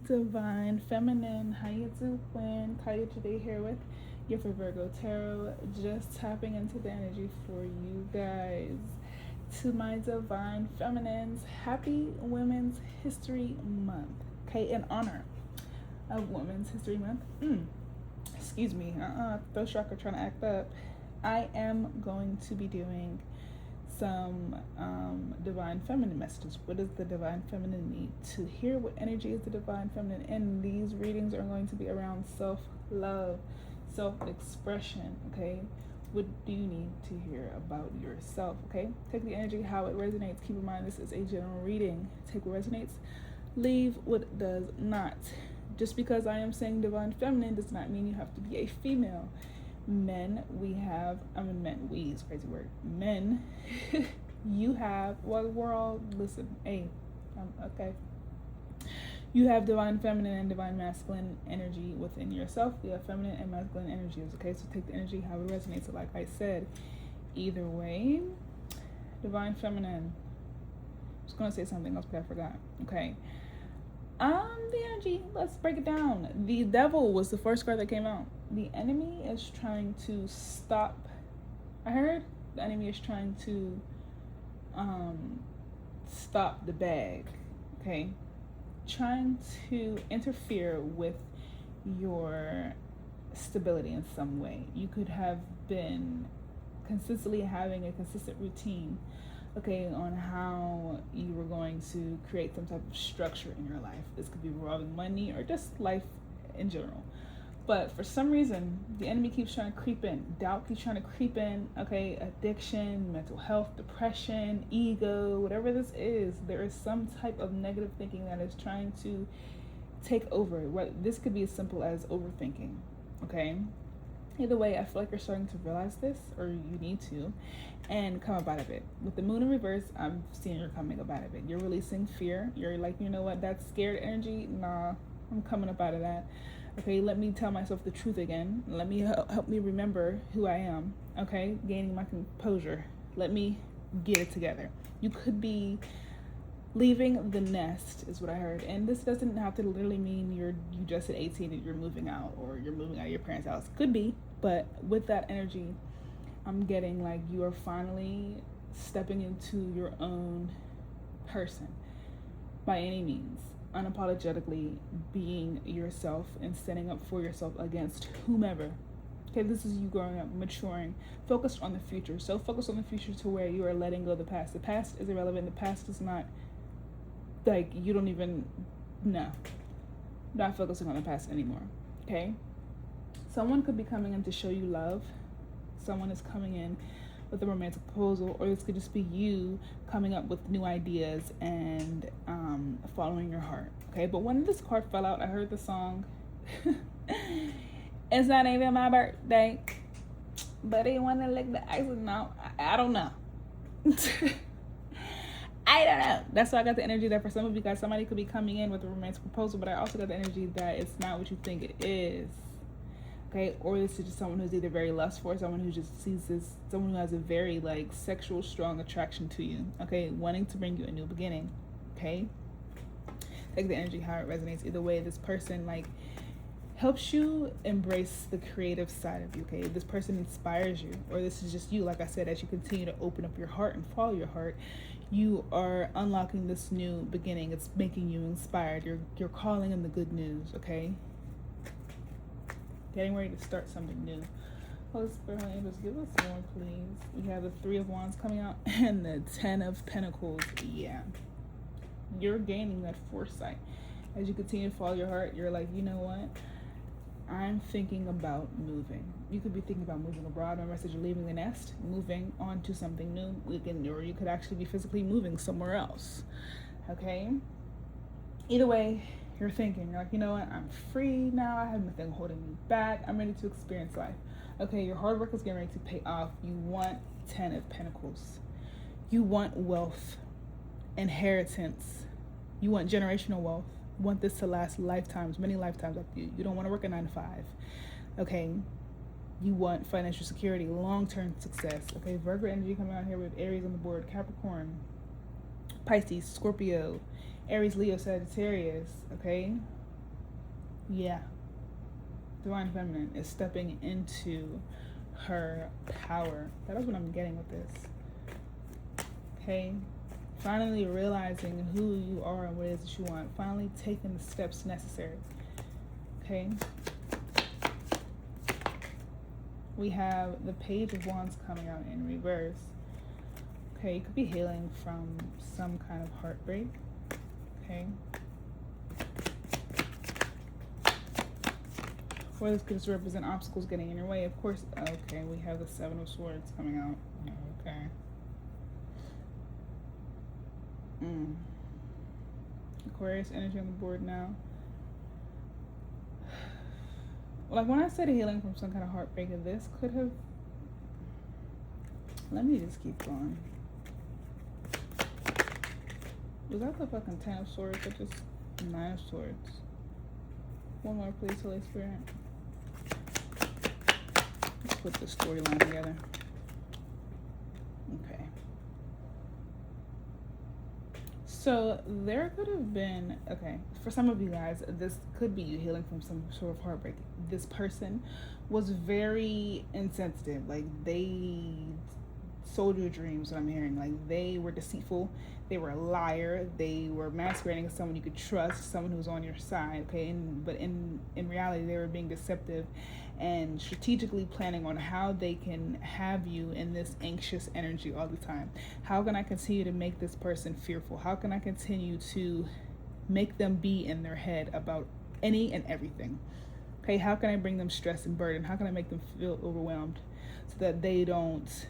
Divine Feminine. How you doing? Kiya.jadai here with your for Virgo Tarot. Just tapping into the energy for you guys. To my Divine Feminines, happy Women's History Month. Okay, in honor of Women's History Month. Excuse me. Throat chakra trying to act up. I am going to be doing some divine feminine messages. What does the divine feminine need to hear? What energy is the divine feminine? And these readings are going to be around self-love, self-expression. Okay, what do you need to hear about yourself? Okay, take the energy how it resonates. Keep in mind this is a general reading. Take what resonates, leave what does not. Just because I am saying divine feminine does not mean you have to be a female. Men, we is a crazy word. Men, you have, well, we're all, listen, hey, okay. You have divine feminine and divine masculine energy within yourself. You have feminine and masculine energies, okay? So take the energy how it resonates. So like I said, either way, divine feminine. I was going to say something else, but I forgot, okay? The energy, let's break it down. The devil was the first card that came out. The enemy is trying to stop. I heard the enemy is trying to stop the bag. Okay, trying to interfere with your stability in some way. You could have been consistently having a consistent routine, okay, on how you were going to create some type of structure in your life. This could be revolving money or just life in general. But for some reason, the enemy keeps trying to creep in. Doubt keeps trying to creep in, okay? Addiction, mental health, depression, ego, whatever this is, there is some type of negative thinking that is trying to take over. This could be as simple as overthinking, okay? Either way, I feel like you're starting to realize this, or you need to, and come up out of it. With the moon in reverse, I'm seeing you're coming up out of it. You're releasing fear. You're like, you know what, that scared energy, nah, I'm coming up out of that. Okay, let me tell myself the truth again. Let me help me remember who I am, okay? Gaining my composure. Let me get it together. You could be leaving the nest is what I heard. And this doesn't have to literally mean you just at 18 and you're moving out or you're moving out of your parents' house. Could be, but with that energy, I'm getting like you are finally stepping into your own person by any means, unapologetically being yourself and standing up for yourself against whomever. Okay, this is you growing up, maturing, focused on the future. So focused on the future to where you are letting go of the past. The past is irrelevant. The past is not, like, you don't even, no. Not focusing on the past anymore, okay? Someone could be coming in to show you love. Someone is coming in with a romantic proposal, or this could just be you coming up with new ideas and following your heart, okay? But when this card fell out, I heard the song, it's not even my birthday, but they want to lick the ice. No, I don't know. I don't know. That's why I got the energy that for some of you guys, somebody could be coming in with a romantic proposal, but I also got the energy that it's not what you think it is. Okay, or this is just someone who's either very lustful or someone who just sees this, someone who has a very like sexual strong attraction to you, okay, wanting to bring you a new beginning, okay? Take the energy how it resonates. Either way, this person like helps you embrace the creative side of you, okay? This person inspires you, or this is just you, like I said, as you continue to open up your heart and follow your heart, you are unlocking this new beginning. It's making you inspired. You're calling in the good news, okay? Getting ready to start something new. Holy Spirit, Holy Angels, give us more, please. We have the 3 of Wands coming out and the 10 of Pentacles. Yeah. You're gaining that foresight. As you continue to follow your heart, you're like, you know what? I'm thinking about moving. You could be thinking about moving abroad. Remember I said you're leaving the nest, moving on to something new. Or you could actually be physically moving somewhere else. Okay? Either way, you're thinking, you're like, you know what, I'm free now, I have nothing holding me back, I'm ready to experience life. Okay, your hard work is getting ready to pay off. You want 10 of Pentacles. You want wealth, inheritance. You want generational wealth. You want this to last lifetimes, many lifetimes after you. You don't want to work a 9 to 5. Okay, you want financial security, long-term success. Okay, Virgo energy coming out here with Aries on the board, Capricorn, Pisces, Scorpio, Aries, Leo, Sagittarius, okay? Yeah, divine feminine is stepping into her power. That is what I'm getting with this. Okay, finally realizing who you are and what it is that you want. Finally taking the steps necessary. Okay. We have the Page of Wands coming out in reverse. Okay, you could be healing from some kind of heartbreak. Okay. Or this could just represent obstacles getting in your way. Of course, okay, we have the Seven of Swords coming out. Okay. Aquarius energy on the board now. Like when I said healing from some kind of heartbreak, this could have. Let me just keep going. Was that the fucking Ten of Swords or just Nine of Swords? One more, please, Holy Spirit. Let's put the storyline together. Okay. So there could have been, okay, for some of you guys, this could be you healing from some sort of heartbreak. This person was very insensitive. Like they sold your dreams, what I'm hearing. Like they were deceitful. They were a liar. They were masquerading as someone you could trust, someone who's on your side, okay? But in reality, they were being deceptive and strategically planning on how they can have you in this anxious energy all the time. How can I continue to make this person fearful? How can I continue to make them be in their head about any and everything? Okay, how can I bring them stress and burden? How can I make them feel overwhelmed so that they don't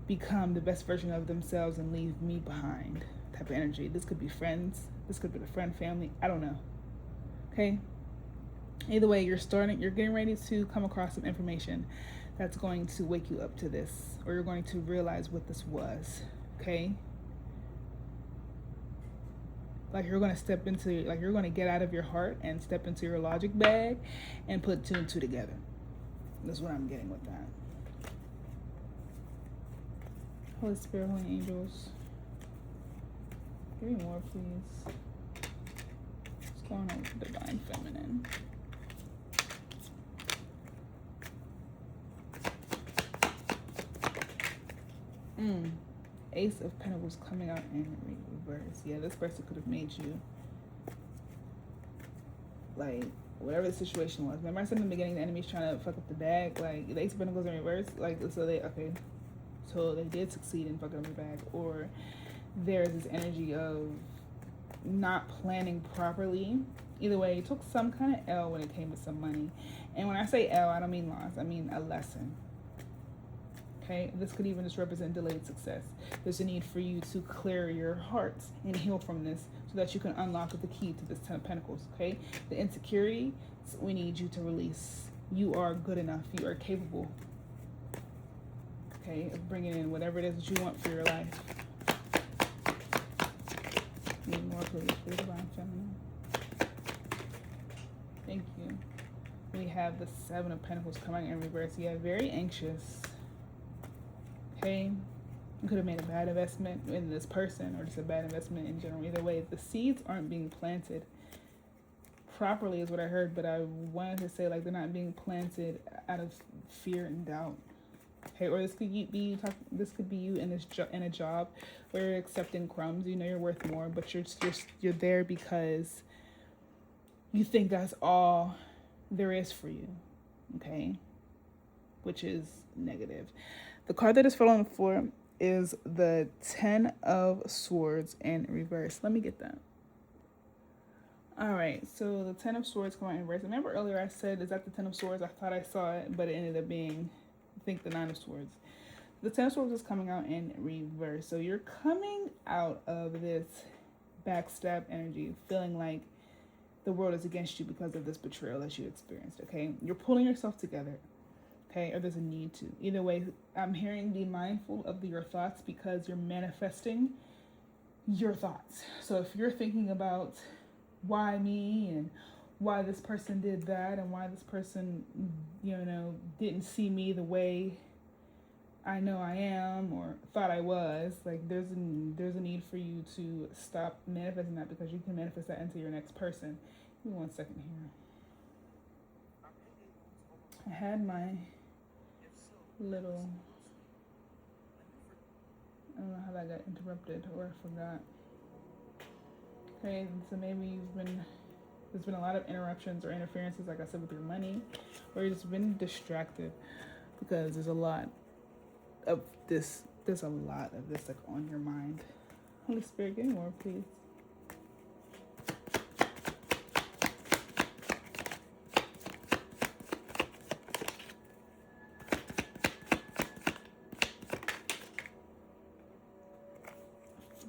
become the best version of themselves and leave me behind? Type of energy. This could be friends. This could be the friend family. I don't know. Okay. Either way, you're getting ready to come across some information that's going to wake you up to this, or you're going to realize what this was. Okay. Like you're going to you're going to get out of your heart and step into your logic bag and put two and two together. That's what I'm getting with that. Holy Spirit, Holy Angels. Give me more, please. What's going on with the Divine Feminine? Ace of Pentacles coming out in reverse. Yeah, this person could have made you, like, whatever the situation was. Remember I said in the beginning the enemy's trying to fuck up the bag? Like, the Ace of Pentacles in reverse. Like, so they did succeed in fucking up the bag. Or there's this energy of not planning properly. Either way, you took some kind of L when it came to some money. And when I say L, I don't mean loss. I mean a lesson. Okay? This could even just represent delayed success. There's a need for you to clear your heart and heal from this so that you can unlock the key to this Ten of Pentacles. Okay? The insecurity, we need you to release. You are good enough. You are capable. Okay? Of bringing in whatever it is that you want for your life. Need more, please, for the Divine Feminine. Thank you. We have the Seven of Pentacles coming in reverse. Yeah, very anxious. Okay? You could have made a bad investment in this person or just a bad investment in general. Either way, the seeds aren't being planted properly is what I heard, but I wanted to say like they're not being planted out of fear and doubt. Okay, or this could be you in a job where you're accepting crumbs. You know you're worth more, but you're there because you think that's all there is for you. Okay, which is negative. The card that is fell on the floor is the Ten of Swords in reverse. Let me get that. All right, so the Ten of Swords coming in reverse. Remember earlier I said, is that the Ten of Swords? I thought I saw it, but it ended up being, I think, the Nine of Swords. The Ten of Swords is coming out in reverse. So you're coming out of this backstab energy, feeling like the world is against you because of this betrayal that you experienced, okay? You're pulling yourself together, okay? Or there's a need to. Either way, I'm hearing be mindful of your thoughts because you're manifesting your thoughts. So if you're thinking about why me and why this person did that and why this person, didn't see me the way I know I am or thought I was, like there's a need for you to stop manifesting that because you can manifest that into your next person. Give me 1 second here. I had my little, I don't know how that got interrupted or I forgot. Okay, so maybe there's been a lot of interruptions or interferences, like I said, with your money, or you've just been distracted because there's a lot of this. There's a lot of this like on your mind. Holy Spirit, give me more, please.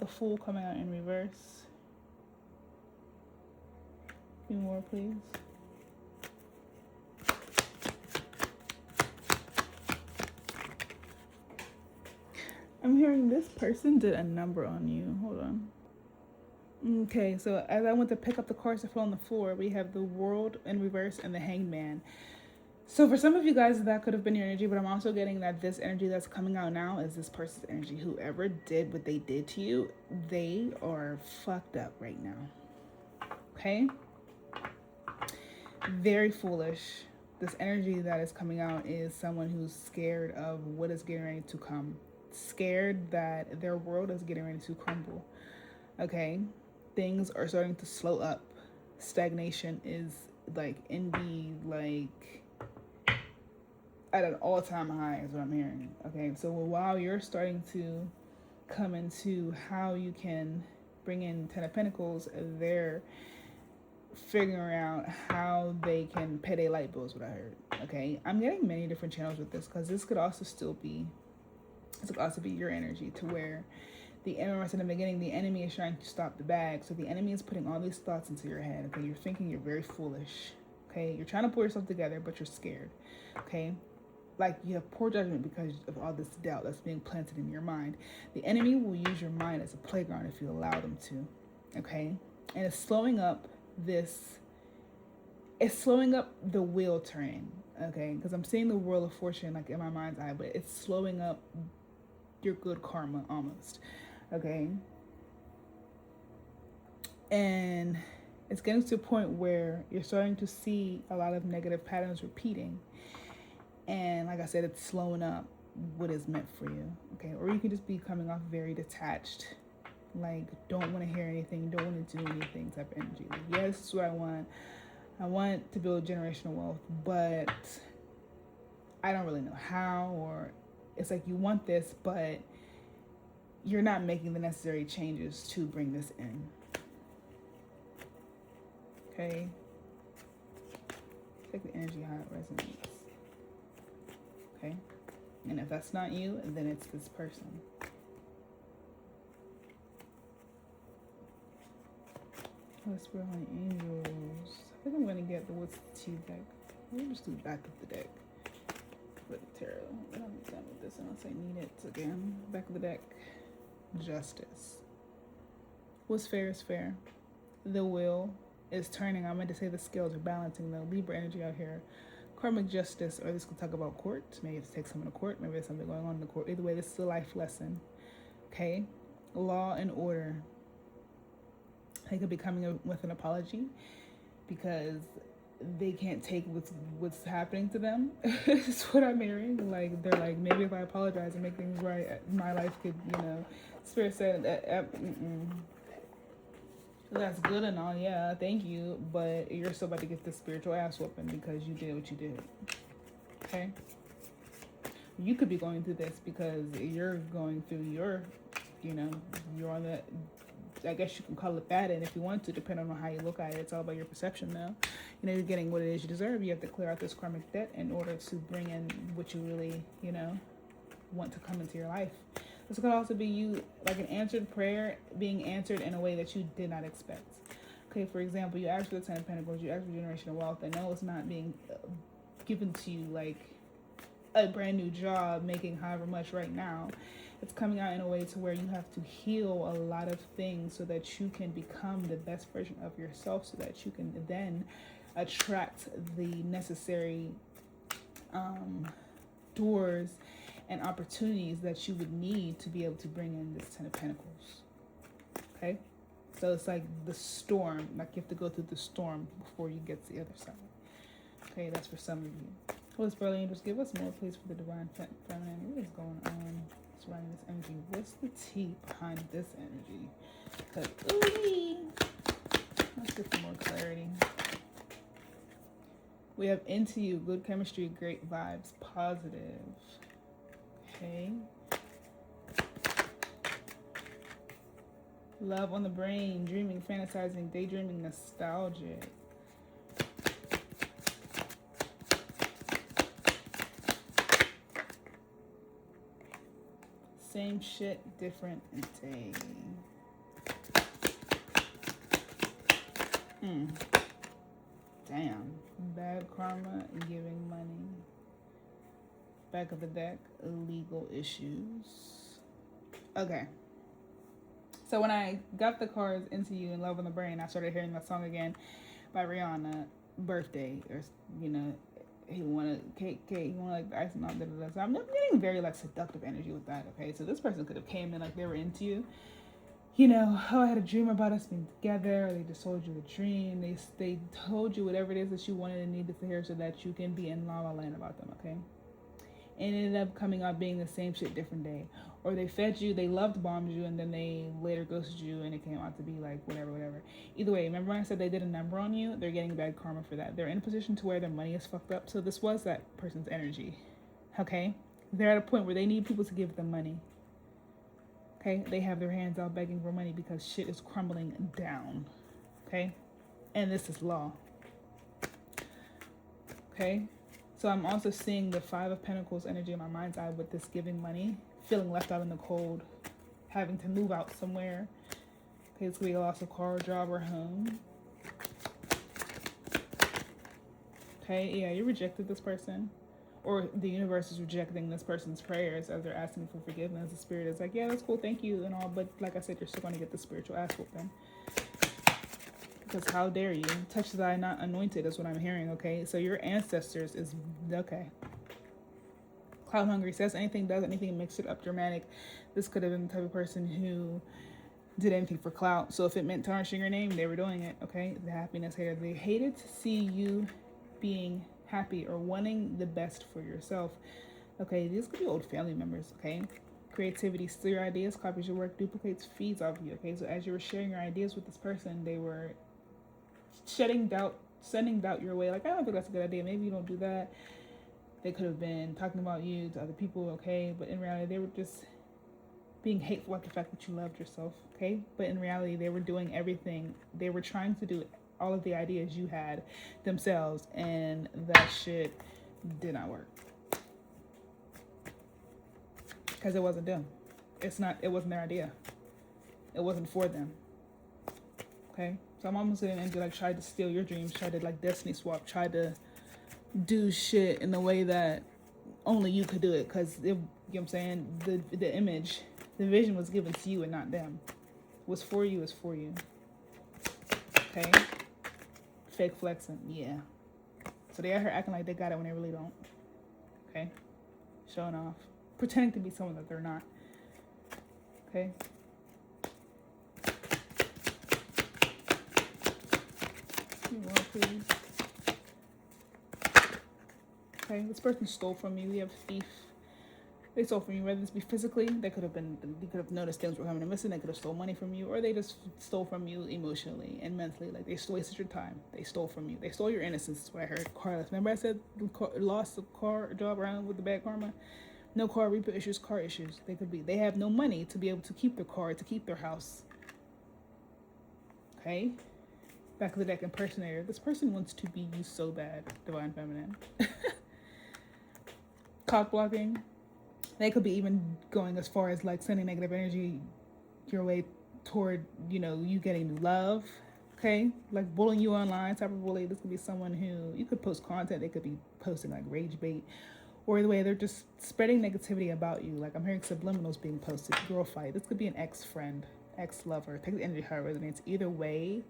The Fool coming out in reverse. Give me more, please. I'm hearing this person did a number on you. Hold on. Okay, so as I went to pick up the cards that fell on the floor, we have the World in reverse and the Hanged Man. So for some of you guys, that could have been your energy, but I'm also getting that this energy that's coming out now is this person's energy. Whoever did what they did to you, they are fucked up right now. Okay? Very foolish. This energy that is coming out is someone who's scared of what is getting ready to come. Scared that their world is getting ready to crumble. Okay? Things are starting to slow up. Stagnation is like at an all-time high is what I'm hearing. Okay, so while you're starting to come into how you can bring in Ten of Pentacles, they're figuring out how they can pay their light bills, what I heard. Okay, I'm getting many different channels with this because this could also be your energy, to where remember I said in the beginning, the enemy is trying to stop the bag. So the enemy is putting all these thoughts into your head. Okay, you're thinking you're very foolish. Okay, you're trying to pull yourself together, but you're scared. Okay, like you have poor judgment because of all this doubt that's being planted in your mind. The enemy will use your mind as a playground if you allow them to. Okay, and it's slowing up the wheel turning. Okay, because I'm seeing the Wheel of Fortune like in my mind's eye, but it's slowing up your good karma almost. Okay, and it's getting to a point where you're starting to see a lot of negative patterns repeating. And like I said, it's slowing up what is meant for you. Okay, or you could just be coming off very detached, like don't want to hear anything, don't want to do anything type of energy. Like, yeah, this is what I want. I want to build generational wealth, but I don't really know how. Or it's like you want this, but you're not making the necessary changes to bring this in. Okay, take the energy how it resonates. Okay, and if that's not you, then it's this person. Whisper on angels. I think I'm gonna get the What's the Tea deck. Let me just do the back of the deck for the tarot. I'm done with this unless I need it again. Back of the deck. Justice. What's fair is fair. The wheel is turning. I meant to say the scales are balancing though. Libra energy out here. Karmic justice, or this could talk about court. Maybe it's take someone to court. Maybe there's something going on in the court. Either way, this is a life lesson. Okay? Law and order. They could be coming with an apology because they can't take what's happening to them. It's what I'm hearing. Like, they're like, maybe if I apologize and make things right, my life could, Spirit said, that's good and all, yeah, thank you, but you're still about to get this spiritual ass whooping because you did what you did. Okay? You could be going through this because you're going through you're on the, I guess you can call it bad, and if you want to, depending on how you look at it, it's all about your perception now. You're getting what it is you deserve. You have to clear out this karmic debt in order to bring in what you really, want to come into your life. This could also be you, like an answered prayer being answered in a way that you did not expect. Okay, for example, you asked for the Ten of Pentacles, you asked for generational wealth, and no, it's not being given to you like a brand new job making however much right now. It's coming out in a way to where you have to heal a lot of things so that you can become the best version of yourself, so that you can then attract the necessary doors and opportunities that you would need to be able to bring in this Ten of Pentacles. Okay? So it's like the storm, like you have to go through the storm before you get to the other side. Okay, that's for some of you. What's Burley Angels? Give us more, please, for the divine feminine. What is going on surrounding this energy? What's the tea behind this energy? Because, ooh, let's get some more clarity. We have into you, good chemistry, great vibes, positive. Okay. Love on the brain, dreaming, fantasizing, daydreaming, nostalgic. Same shit, different day. Damn. Bad karma, giving money. Back of the deck, legal issues. Okay. So when I got the cards Into You and Love on the Brain, I started hearing that song again by Rihanna, Birthday, or, you know, he wanted cake, he wanted like the icing on, So I'm getting very like seductive energy with that, okay? So this person could have came in like they were into you. You know, oh, I had a dream about us being together, or they just told you the dream. They told you whatever it is that you wanted and needed to hear so that you can be in la la land about them, okay? And it ended up coming out being the same shit, different day. Or they fed you, they loved bombed you, and then they later ghosted you, and it came out to be like whatever. Either way, remember when I said they did a number on you? They're getting bad karma for that. They're in a position to where their money is fucked up. So this was that person's energy, okay? They're at a point where they need people to give them money, okay? They have their hands out begging for money because shit is crumbling down, okay? And this is law, okay? So I'm also seeing the Five of Pentacles energy in my mind's eye with this giving money, feeling left out in the cold, having to move out somewhere. Okay, it's gonna be a loss of car, job, or home. Okay, yeah, you rejected this person. Or the universe is rejecting this person's prayers as they're asking for forgiveness. The spirit is like, yeah, that's cool, thank you, and all. But like I said, you're still gonna get the spiritual ass whooping. Because how dare you? Touch that I not anointed is what I'm hearing, okay? So your ancestors is, okay. Cloud hungry, says anything, does anything, mix it up dramatic. This could have been the type of person who did anything for clout. So if it meant tarnishing your name, they were doing it, okay? The happiness hater. They hated to see you being happy or wanting the best for yourself. Okay, these could be old family members, okay? Creativity, steal your ideas, copies your work, duplicates, feeds off you, okay? So as you were sharing your ideas with this person, they were sending doubt your way. Like, I don't think that's a good idea. Maybe you don't do that. They could have been talking about you to other people, okay? But in reality, they were just being hateful at the fact that you loved yourself, okay? But in reality, they were doing everything. They were trying to do all of the ideas you had themselves, and that shit did not work. Because it wasn't them. It wasn't their idea. It wasn't for them, okay? So I'm almost getting into like try to steal your dreams, try to like destiny swap, try to do shit in the way that only you could do it. Because, you know what I'm saying, the image, the vision was given to you and not them. What's for you is for you. Okay? Fake flexing, yeah. So they out here acting like they got it when they really don't. Okay? Showing off. Pretending to be someone that they're not. Okay? You want, please. Okay, this person stole from you. We have thief. They stole from you, whether this be physically, they could have noticed things were coming and missing, they could have stole money from you, or they just stole from you emotionally and mentally. Like, they wasted your time. They stole from you. They stole your innocence, is what I heard. Carless. Remember I said lost the car job around with the bad karma? No car repo issues, car issues. They have no money to be able to keep their car, to keep their house. Okay? Back of the deck, impersonator. This person wants to be you so bad, divine feminine. Cock blocking. They could be even going as far as like sending negative energy your way toward, you know, you getting love, okay? Like bullying you online, type of bully. This could be someone who, you could post content, they could be posting like rage bait, or the way they're just spreading negativity about you. Like I'm hearing subliminals being posted, girl fight. This could be an ex-friend, ex-lover. Take the energy how it resonates. Either way,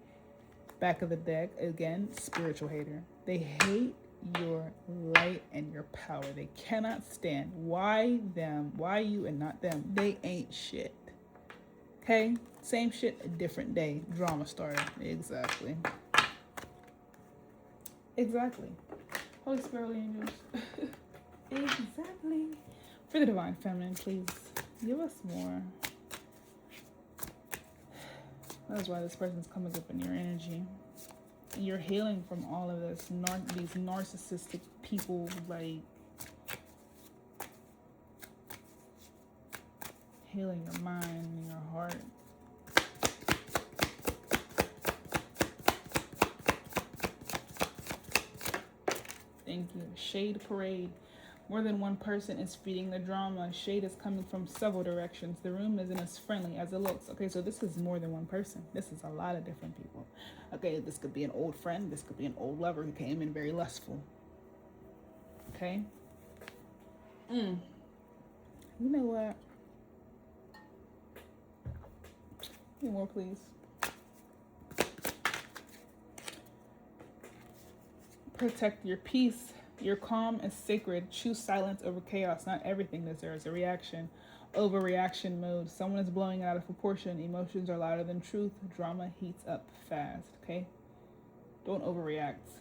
back of the deck, again, spiritual hater. They hate your light and your power. They cannot stand. Why them? Why you and not them? They ain't shit. Okay? Same shit, a different day. Drama starter. Exactly. Holy Spirit, Holy Angels. Exactly. For the Divine Feminine, please give us more. That's why this person's coming up in your energy. You're healing from all of this, these narcissistic people, like healing your mind and your heart. Thank you. Shade parade. More than one person is feeding the drama. Shade is coming from several directions. The room isn't as friendly as it looks. Okay, so this is more than one person. This is a lot of different people. Okay, this could be an old friend. This could be an old lover who came in very lustful. Okay? You know what? Any more, please? Protect your peace. Your calm is sacred. Choose silence over chaos. Not everything deserves a reaction. Overreaction mode. Someone is blowing it out of proportion. Emotions are louder than truth. Drama heats up fast. Okay? Don't overreact.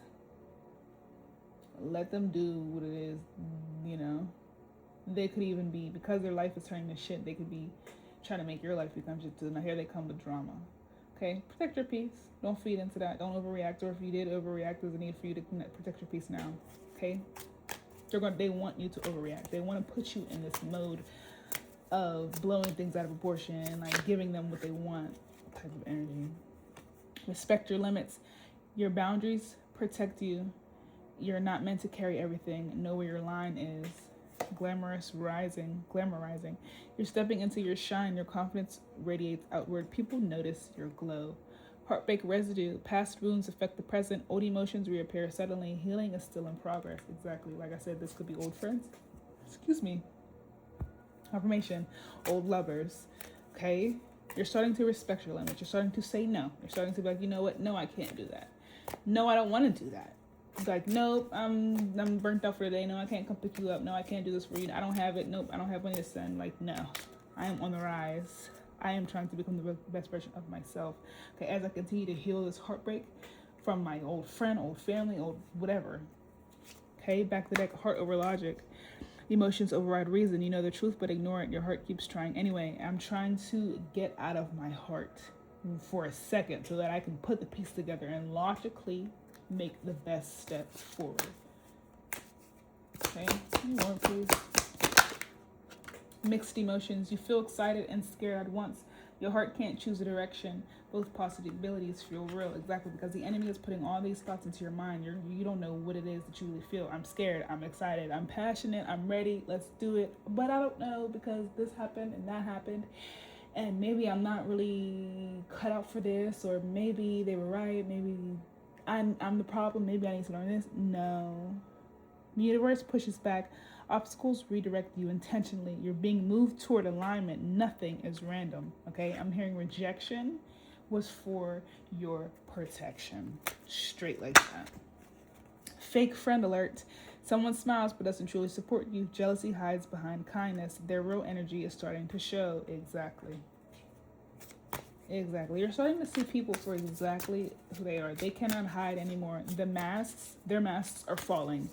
Let them do what it is, you know. They could even be, because their life is turning to shit, they could be trying to make your life become shit too. Now here they come with drama. Okay? Protect your peace. Don't feed into that. Don't overreact. Or if you did overreact, there's a need for you to protect your peace now. Okay? They want you to overreact. They want to put you in this mode of blowing things out of proportion, like giving them what they want type of energy. Respect your limits. Your boundaries protect you. You're not meant to carry everything. Know where your line is. Glamorizing. You're stepping into your shine. Your confidence radiates outward. People notice your glow. Heartbreak residue. Past wounds affect the present. Old emotions reappear suddenly. Healing is still in progress. Exactly. Like I said, this could be old friends. Excuse me. Affirmation. Old lovers. Okay? You're starting to respect your limits. You're starting to say no. You're starting to be like, you know what? No, I can't do that. No, I don't want to do that. Like, nope, I'm burnt out for the day. No, I can't come pick you up. No, I can't do this for you. I don't have it. Nope, I don't have money to send. Like, no. I am on the rise. I am trying to become the best version of myself. Okay, as I continue to heal this heartbreak from my old friend, old family, old whatever. Okay, back to the deck, heart over logic. Emotions override reason. You know the truth, but ignore it. Your heart keeps trying anyway. I'm trying to get out of my heart for a second so that I can put the piece together and logically make the best step forward. Okay, more please. Mixed emotions. You feel excited and scared at once. Your heart can't choose a direction. Both possibilities feel real. Exactly, because the enemy is putting all these thoughts into your mind. You don't know what it is that you really feel. I'm scared. I'm excited. I'm passionate. I'm ready. Let's do it. But I don't know because this happened and that happened. And maybe I'm not really cut out for this. Or maybe they were right. Maybe I'm the problem. Maybe I need to learn this. No. The universe pushes back. Obstacles redirect you intentionally. You're being moved toward alignment. Nothing is random. Okay? I'm hearing rejection was for your protection. Straight like that. Fake friend alert. Someone smiles but doesn't truly support you. Jealousy hides behind kindness. Their real energy is starting to show. Exactly. You're starting to see people for exactly who they are. They cannot hide anymore. Their masks are falling.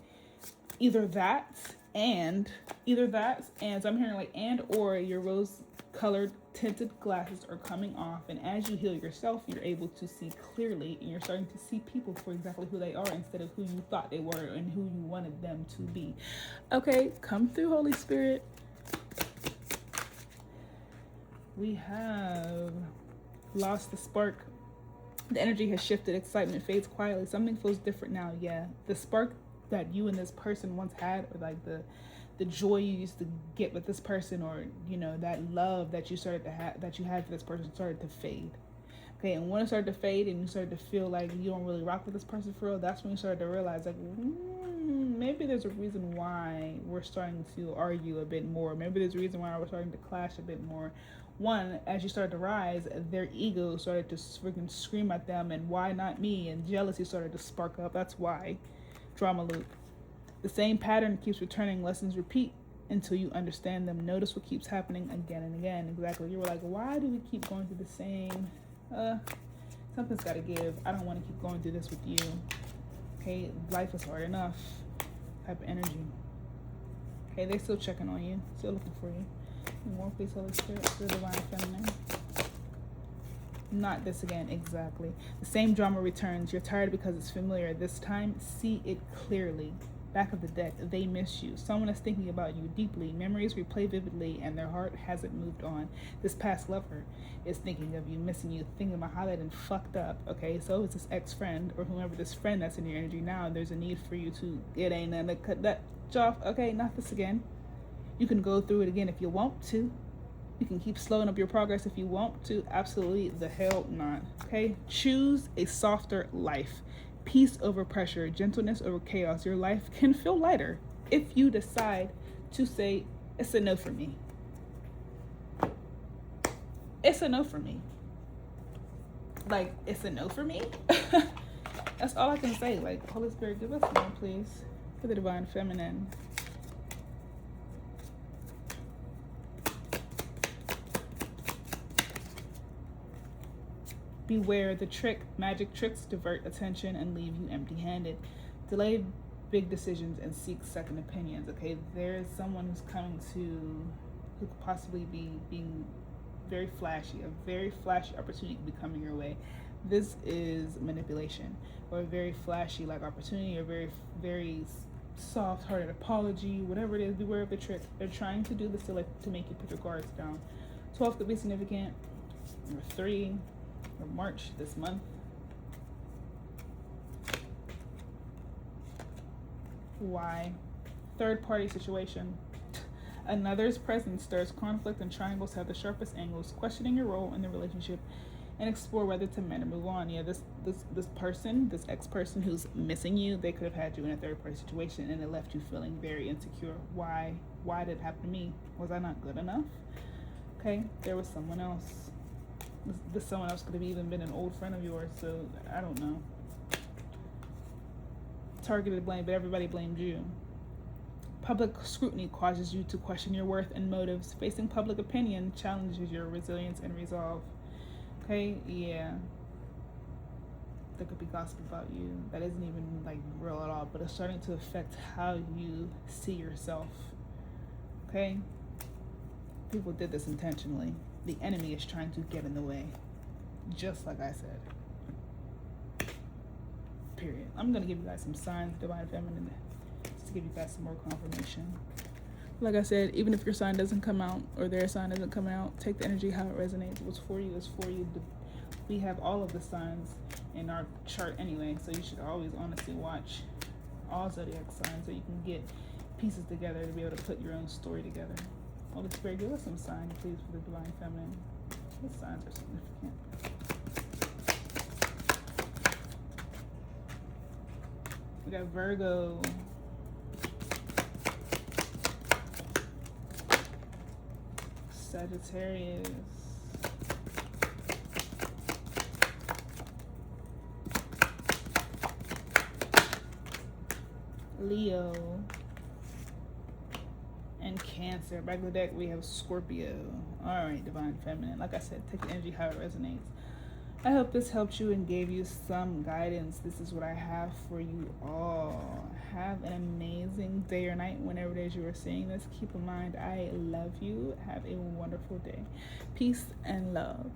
Either that and so I'm hearing like and or your rose colored tinted glasses are coming off, and as you heal yourself, you're able to see clearly, and you're starting to see people for exactly who they are instead of who you thought they were and who you wanted them to be. Okay, come through, Holy Spirit. We have lost the spark. The energy has shifted. Excitement fades quietly. Something feels different now. Yeah, the spark that you and this person once had, or like the joy you used to get with this person, or you know, that love that you started to have, that you had for this person, started to fade. Okay, and when it started to fade and you started to feel like you don't really rock with this person for real, that's when you started to realize like maybe there's a reason why we're starting to argue a bit more. Maybe there's a reason why we're starting to clash a bit more. One, as you started to rise, their ego started to freaking scream at them, and why not me? And jealousy started to spark up. That's why. Drama loop. The same pattern keeps returning. Lessons repeat until you understand them. Notice what keeps happening again and again. Exactly. You were like, why do we keep going through the same? Something's got to give. I don't want to keep going through this with you. Okay, life is hard enough. type of energy. Okay, they still checking on you, still looking for you. More please, Holy Spirit, the divine feminine. Not this again, exactly. The same drama returns. You're tired because it's familiar. This time, see it clearly. Back of the deck, they miss you. Someone is thinking about you deeply. Memories replay vividly, and their heart hasn't moved on. This past lover is thinking of you, missing you, thinking about how that and fucked up. Okay, so it's this ex-friend or whoever this friend that's in your energy now. There's a need for you to, it ain't nothing to cut that off. Okay, not this again. You can go through it again if you want to. You can keep slowing up your progress if you want to. Absolutely the hell not. Okay, choose a softer life. Peace over pressure, gentleness over chaos. Your life can feel lighter if you decide to say, it's a no for me. It's a no for me. Like, it's a no for me. That's all I can say. Like, Holy Spirit, give us more, please, for the divine feminine. Beware the trick. Magic tricks divert attention and leave you empty-handed. Delay big decisions and seek second opinions. Okay, there's someone who's coming to, who could possibly be being very flashy. A very flashy opportunity could be coming your way. This is manipulation, or a very flashy like opportunity, or very soft-hearted apology, whatever it is. Beware of the trick. They're trying to do this to make you put your guards down. 12 could be significant. Number 3. Or March this month. Why? Third party situation. Another's presence stirs conflict, and triangles have the sharpest angles. Questioning your role in the relationship and explore whether to mend or move on. Yeah, this person, this ex-person who's missing you, they could have had you in a third party situation and it left you feeling very insecure. Why did it happen to me? Was I not good enough? Okay, there was someone else. This someone else could have even been an old friend of yours, so I don't know. Targeted blame, but everybody blamed you. Public scrutiny causes you to question your worth and motives. Facing public opinion challenges your resilience and resolve. Okay, yeah. There could be gossip about you that isn't even like real at all, but it's starting to affect how you see yourself. Okay? People did this intentionally. The enemy is trying to get in the way, just like I said. Period. I'm going to give you guys some signs, divine feminine, just to give you guys some more confirmation. Like I said, even if your sign doesn't come out or their sign doesn't come out, take the energy how it resonates. What's for you is for you. We have all of the signs in our chart anyway, so you should always honestly watch all zodiac signs so you can get pieces together to be able to put your own story together. Holy Spirit, give us some signs, please, for the divine feminine. What signs are significant? We got Virgo. Sagittarius. Leo. And Cancer. Back of the deck, we have Scorpio. All right, divine feminine. Like I said, take the energy how it resonates. I hope this helped you and gave you some guidance. This is what I have for you all. Have an amazing day or night whenever it is you are seeing this. Keep in mind, I love you. Have a wonderful day. Peace and love.